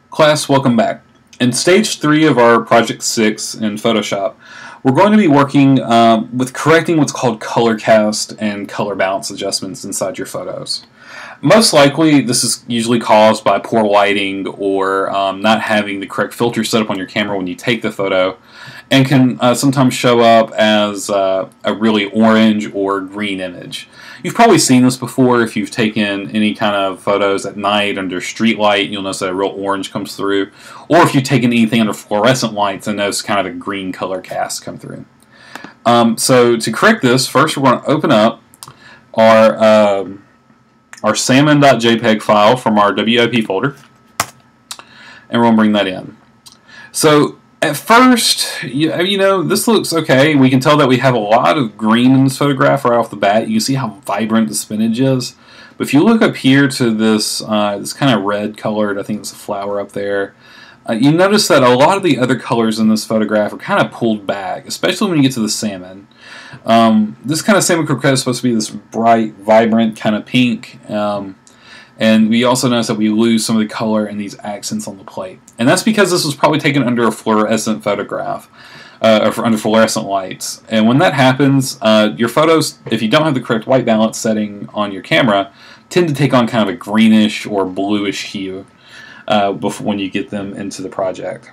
Class, welcome back. In stage 3 of our Project 6 in Photoshop, we're going to be working with correcting what's called color cast and color balance adjustments inside your photos. Most likely, this is usually caused by poor lighting or not having the correct filter set up on your camera when you take the photo, and can sometimes show up as a really orange or green image. You've probably seen this before if you've taken any kind of photos at night under street light. You'll notice that a real orange comes through, or if you've taken anything under fluorescent lights and notice kind of a green color cast come through. So to correct this, first we're going to open up our salmon.jpg file from our WIP folder, and we're going to bring that in. So at first, you know, this looks okay. We can tell that we have a lot of green in this photograph right off the bat. You can see how vibrant the spinach is. But if you look up here to this this kind of red colored, I think it's a flower up there, you notice that a lot of the other colors in this photograph are kind of pulled back, especially when you get to the salmon. This kind of salmon croquette is supposed to be this bright, vibrant kind of pink. And we also notice that we lose some of the color and these accents on the plate. And that's because this was probably taken under a fluorescent photograph, or under fluorescent lights. And when that happens, your photos, if you don't have the correct white balance setting on your camera, tend to take on kind of a greenish or bluish hue when you get them into the project.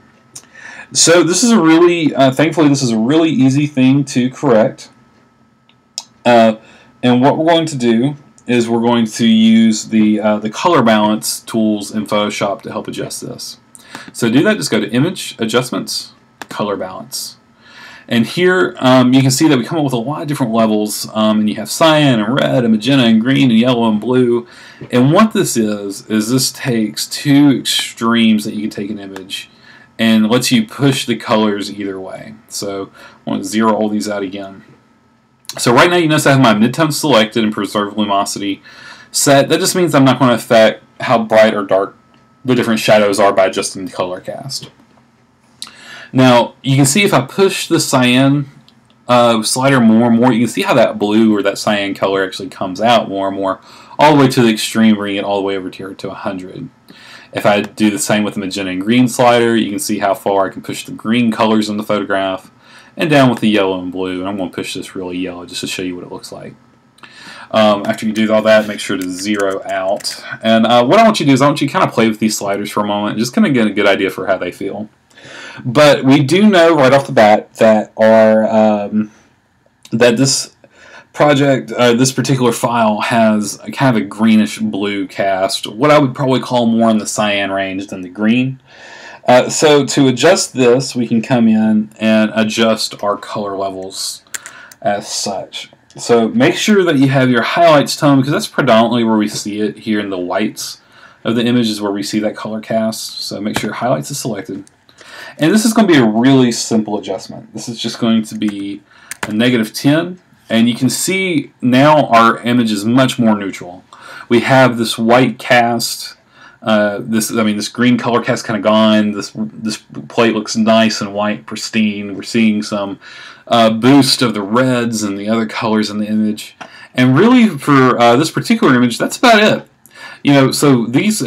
So this is a really, thankfully this is a really easy thing to correct. And what we're going to do is we're going to use the color balance tools in Photoshop to help adjust this. So to do that, just go to Image, Adjustments, Color Balance. And here you can see that we come up with a lot of different levels, and you have cyan and red and magenta and green and yellow and blue. And what this is this takes two extremes that you can take an image and lets you push the colors either way. So I want to zero all these out again. So right now you notice I have my midtone selected and preserve luminosity set. That just means I'm not going to affect how bright or dark the different shadows are by adjusting the color cast. Now you can see if I push the cyan slider more and more, you can see how that blue or that cyan color actually comes out more and more, all the way to the extreme, bringing it all the way over here to 100. If I do the same with the magenta and green slider, you can see how far I can push the green colors in the photograph, and down with the yellow and blue. And I'm going to push this really yellow just to show you what it looks like. After you do all that, make sure to zero out. And what I want you to do is I want you to kind of play with these sliders for a moment and just kind of get a good idea for how they feel. But we do know right off the bat that that this project, this particular file, has a kind of a greenish blue cast, what I would probably call more in the cyan range than the green. So to adjust this, we can come in and adjust our color levels as such. So make sure that you have your highlights tone, because that's predominantly where we see it. Here in the whites of the image is where we see that color cast. So make sure highlights is selected. And this is going to be a really simple adjustment. This is just going to be a -10. And you can see now our image is much more neutral. We have this white cast. This green color cast kind of gone. This plate looks nice and white, pristine. We're seeing some boost of the reds and the other colors in the image. And really, for this particular image, that's about it. You know, so these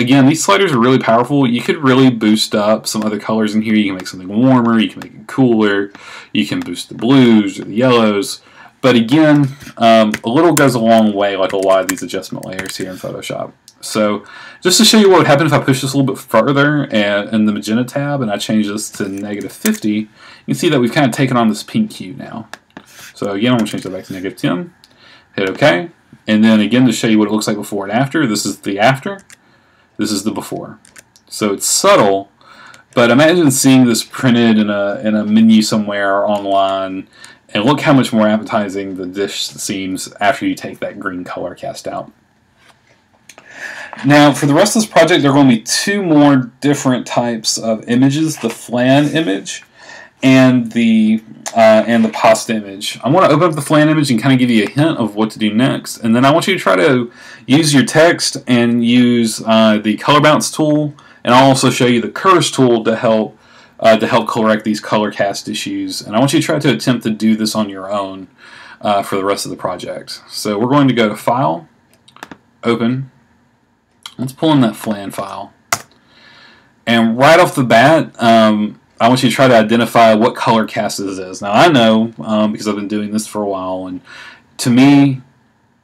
sliders are really powerful. You could really boost up some other colors in here. You can make something warmer. You can make it cooler. You can boost the blues or the yellows. But again, a little goes a long way, like a lot of these adjustment layers here in Photoshop. So just to show you what would happen if I push this a little bit further in the magenta tab and I change this to -50, you can see that we've kind of taken on this pink hue now. So again, I'm going to change that back to -10, hit OK, and then again to show you what it looks like before and after, this is the after, this is the before. So it's subtle, but imagine seeing this printed in a menu somewhere online, and look how much more appetizing the dish seems after you take that green color cast out. Now, for the rest of this project, there are going to be two more different types of images: the flan image and the pasta image. I want to open up the flan image and kind of give you a hint of what to do next, and then I want you to try to use your text and use the color balance tool, and I'll also show you the curves tool to help correct these color cast issues. And I want you to try to attempt to do this on your own for the rest of the project. So we're going to go to File, Open. Let's pull in that flan file. And right off the bat, I want you to try to identify what color cast this is. Now, I know because I've been doing this for a while, and to me,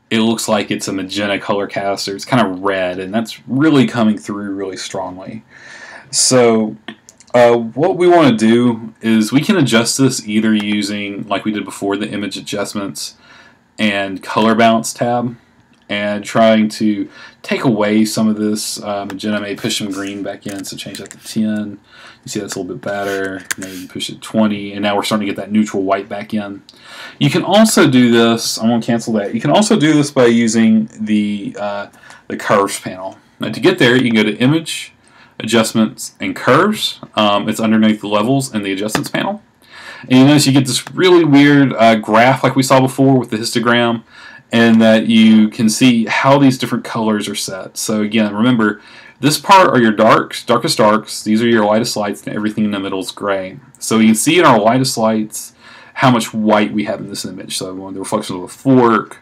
it looks like it's a magenta color cast, or it's kind of red, and that's really coming through really strongly. So what we want to do is we can adjust this either using, like we did before, the image adjustments and color balance tab, and trying to take away some of this magenta. Maybe push some green back in, so change that to 10. You see that's a little bit better. Maybe push it 20, and now we're starting to get that neutral white back in. You can also do this, I'm going to cancel that. You can also do this by using the curves panel. Now to get there, you can go to Image, Adjustments, and Curves. It's underneath the levels in the Adjustments panel. And you notice you get this really weird graph like we saw before with the histogram, and that you can see how these different colors are set. So again, remember, this part are your darks, darkest darks, these are your lightest lights, and everything in the middle is gray. So you can see in our lightest lights how much white we have in this image. So the reflection of a fork,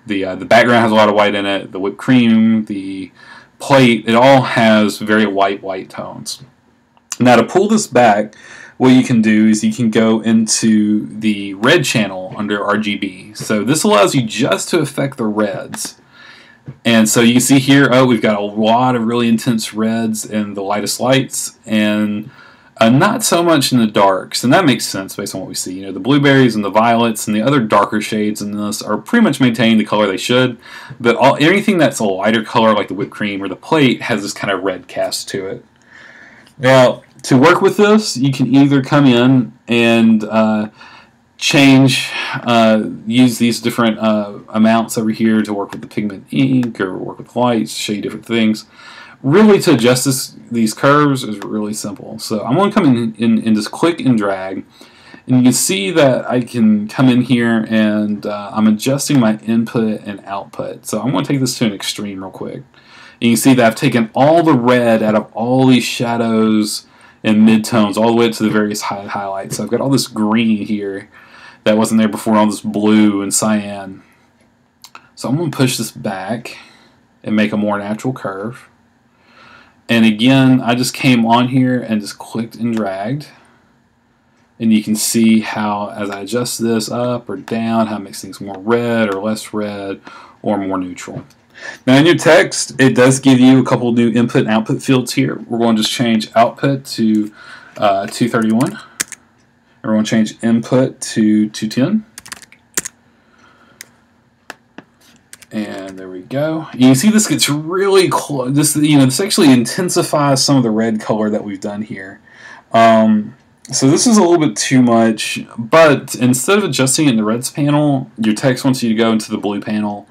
the background has a lot of white in it, the whipped cream, the plate, it all has very white tones. Now to pull this back, what you can do is you can go into the red channel under RGB. So this allows you just to affect the reds. And so you can see here, we've got a lot of really intense reds in the lightest lights, and not so much in the darks. And that makes sense based on what we see. You know, the blueberries and the violets and the other darker shades in this are pretty much maintaining the color they should. But anything that's a lighter color, like the whipped cream or the plate, has this kind of red cast to it. Now, to work with this, you can either come in and use these different amounts over here to work with the pigment ink, or work with lights, show you different things. Really, to adjust these curves is really simple. So I'm going to come in and just click and drag, and you can see that I can come in here and I'm adjusting my input and output. So I'm going to take this to an extreme real quick. And you can see that I've taken all the red out of all these shadows and midtones, all the way to the various highlights. So I've got all this green here that wasn't there before, all this blue and cyan. So I'm going to push this back and make a more natural curve. And again, I just came on here and just clicked and dragged. And you can see how, as I adjust this up or down, how it makes things more red or less red or more neutral. Now in your text, it does give you a couple new input and output fields here. We're going to just change output to 231. And we're going to change input to 210. And there we go. You can see this gets really close. This actually intensifies some of the red color that we've done here. So this is a little bit too much, but instead of adjusting it in the reds panel, your text wants you to go into the blue panel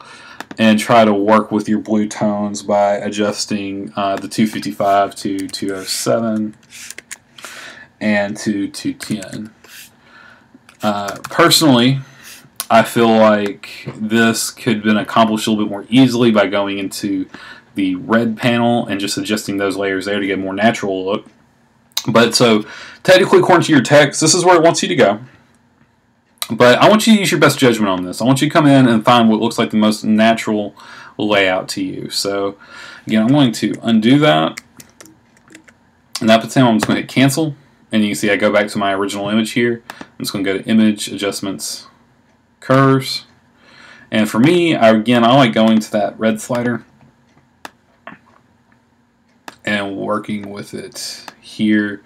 and try to work with your blue tones by adjusting the 255 to 207 and to 210. Personally, I feel like this could have been accomplished a little bit more easily by going into the red panel and just adjusting those layers there to get a more natural look. But so, technically, according to your text, this is where it wants you to go. But I want you to use your best judgment on this. I want you to come in and find what looks like the most natural layout to you. So, again, I'm going to undo that. And that puts down, I'm just going to hit cancel. And you can see I go back to my original image here. I'm just going to go to Image, Adjustments, Curves. And for me, again, I like going to that red slider and working with it here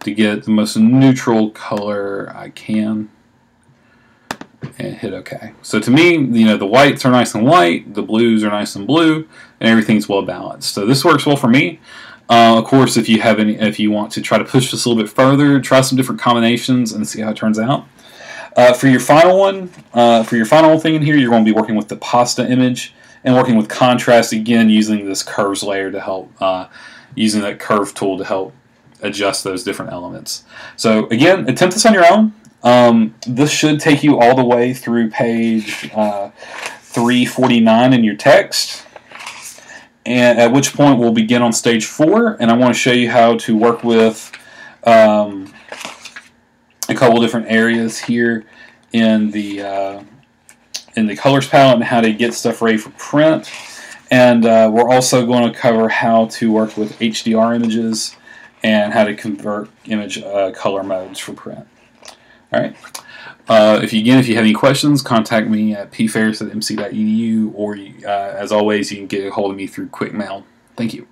to get the most neutral color I can. And hit OK. So to me, the whites are nice and white, the blues are nice and blue, and everything's well balanced. So this works well for me. Of course, if you want to try to push this a little bit further, try some different combinations and see how it turns out. For your final one, for your final thing in here, you're going to be working with the pasta image and working with contrast again, using this curves layer to help, using that curve tool to help adjust those different elements. So again, attempt this on your own. This should take you all the way through page 349 in your text, and at which point we'll begin on stage 4, and I want to show you how to work with a couple different areas here in the colors palette and how to get stuff ready for print. And we're also going to cover how to work with HDR images and how to convert image color modes for print. All right. If you have any questions, contact me at pferris@mc.edu, or as always, you can get a hold of me through quick mail. Thank you.